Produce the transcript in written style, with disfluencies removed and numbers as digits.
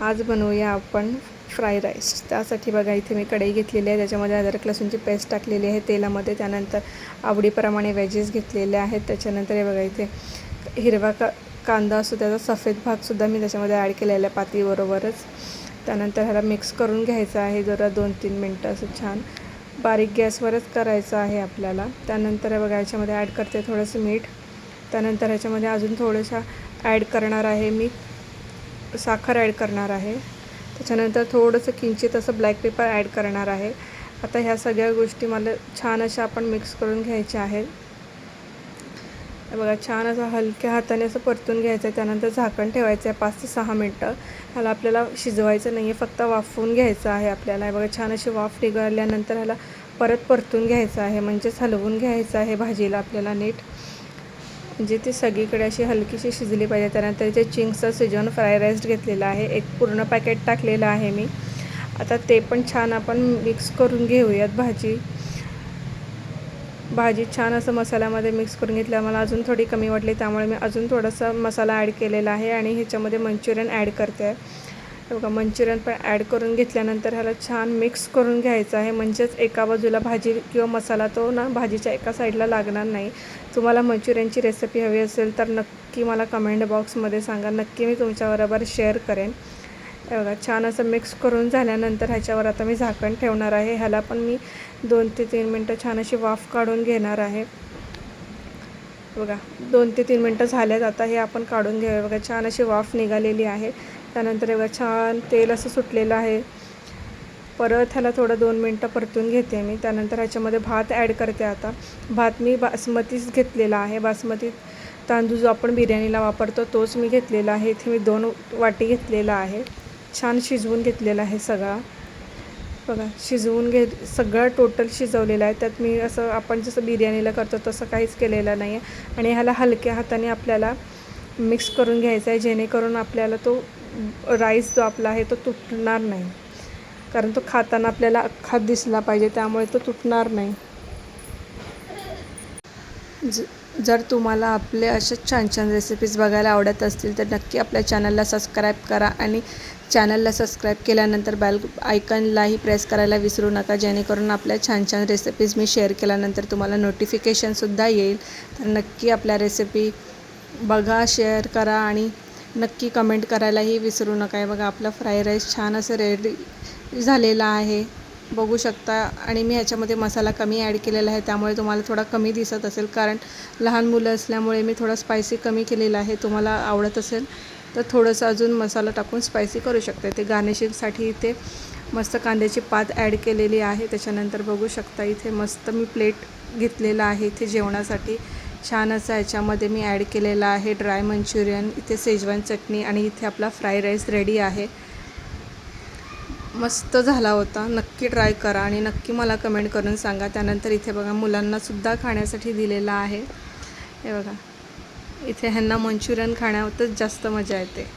आज बनवूया आपण फ्राय राईस। त्यासाठी बघा इथे मी कढई घेतलेली आहे, त्याच्यामध्ये अद्रक लसूणची पेस्ट टाकलेली आहे तेलामध्ये। त्यानंतर आवडीप्रमाणे वेजेस घेतलेले आहेत। त्याच्यानंतर हे बघा इथे हिरवा कांदा असतो त्याचा सफेद भागसुद्धा मी त्याच्यामध्ये ॲड केलेला आहे पातीबरोबरच। त्यानंतर ह्याला मिक्स करून घ्यायचं आहे जरा 2-3 मिनटं असं छान बारीक गॅसवरच करायचं आहे आपल्याला। त्यानंतर बघा याच्यामध्ये ॲड करते थोडंसं मीठ। त्यानंतर ह्याच्यामध्ये अजून थोडंसं ॲड करणार आहे मी साखर ॲड करणार आहे। त्याच्यानंतर थोडंसं किंचित असं ब्लॅक पेपर ॲड करणार आहे। आता ह्या सगळ्या गोष्टी मला छान अशा आपण मिक्स करून घ्यायच्या आहेत। बघा छान असं हलक्या हाताने असं परतून घ्यायचं आहे। त्यानंतर झाकण ठेवायचं आहे 5 ते 6 मिनटं। ह्याला आपल्याला शिजवायचं नाही आहे, फक्त वाफवून घ्यायचं आहे आपल्याला। बघा छान अशी वाफ निघाल्यानंतर ह्याला परत परतून घ्यायचं आहे, म्हणजेच हलवून घ्यायचं आहे भाजीला आपल्याला नीट, म्हणजे ती सगळीकडे अशी हलकीशी शिजली पाहिजे। त्यानंतर इथे चिंग्सचा सिजन फ्राय राईस घेतलेला आहे, एक पूर्ण पॅकेट टाकलेलं आहे मी। आता ते पण छान आपण मिक्स करून घेऊयात। भाजी छान असं मसाल्यामध्ये मिक्स करून घेतल्या। मला अजून थोडी कमी वाटली त्यामुळे मी अजून थोडासा मसाला ॲड केलेला आहे आणि ह्याच्यामध्ये मंचुरियन ॲड करते आहे। बघा मंचुरियन पण ॲड करून घेतल्यानंतर ह्याला छान मिक्स करून घ्यायचं आहे, म्हणजेच एका बाजूला भाजी किंवा मसाला तो ना भाजीच्या एका साईडला लागणार नाही। तुम्हाला मंचुरियनची रेसिपी हवी असेल तर नक्की मला कमेंट बॉक्समध्ये सांगा, नक्की मी तुमच्याबरोबर शेअर करेन। बघा छान असं मिक्स करून झाल्यानंतर ह्याच्यावर आता मी झाकण ठेवणार आहे। ह्याला पण मी 2 ते 3 मिनटं छान अशी वाफ काढून घेणार आहे। बघा 2 ते 3 मिनटं झाल्यात, आता हे आपण काढून घेऊया। बघा छान अशी वाफ निघालेली आहे। त्यानंतर बघा छान तेल असं सुटलेलं आहे। परत ह्याला थोडं 2 मिनटं परतून घेते मी। त्यानंतर ह्याच्यामध्ये भात ॲड करते। आता भात मी बासमतीच घेतलेला आहे, बासमती तांदूळ जो आपण बिर्याणीला वापरतो तोच मी घेतलेला आहे। इथे मी 2 वाटी घेतलेला आहे, छान शिजवून घेतलेला आहे सगळा। बघा सगळं टोटल शिजवलेलं आहे, त्यात मी असं आपण जसं बिर्याणीला करतो तसं काहीच केलेलं नाही आहे। आणि ह्याला हलक्या हाताने आपल्याला मिक्स करून घ्यायचं आहे, जेणेकरून आपल्याला तो राईस जो आपला आहे तो तुटणार नाही, कारण तो खाताना आपल्याला अख्खा दिसला पाहिजे, त्यामुळे तो तुटणार नाही। जर तुम्हाला आपले असेच छान छान रेसिपीज बघायला आवडत असतील तर नक्की आपल्या चॅनलला सबस्क्राईब करा आणि चॅनलला सबस्क्राईब केल्यानंतर बेल आयकॉनलाही प्रेस करायला विसरू नका, जेणेकरून आपल्या छान छान रेसिपीज मी शेअर केल्यानंतर तुम्हाला नोटिफिकेशनसुद्धा येईल। तर नक्की आपल्या रेसिपी बघा, शेअर करा आणि नक्की कमेंट करायलाही विसरू नका। बघा आपला फ्राय राईस छान असं रेडी झालेला आहे, बघू शकता। आणि मी ह्याच्यामध्ये मसाला कमी ॲड केलेला आहे, त्यामुळे तुम्हाला थोडा कमी दिसत असेल, कारण लहान मुलं असल्यामुळे मी थोडा स्पायसी कमी केलेला आहे। तुम्हाला आवडत असेल तर थोडंसं अजून मसाला टाकून स्पायसी करू शकते। ते गार्निशिंगसाठी इथे मस्त कांद्याची पात ॲड केलेली आहे। त्याच्यानंतर बघू शकता इथे मस्त मी प्लेट घेतलेला आहे इथे जेवणासाठी। छान असं ह्याच्यामध्ये मी ॲड केलेला आहे ड्राय मंचुरियन, इथे शेजवान चटणी आणि इथे आपला फ्राय राईस रेडी आहे। मस्त झाला होता, नक्की ट्राय करा आणि नक्की मला कमेंट करून सांगा। त्यानंतर इथे बघा मुलांनासुद्धा खाण्यासाठी दिलेला आहे। हे बघा इथे ह्यांना मंचुरियन खाण्यातच जास्त मजा येते।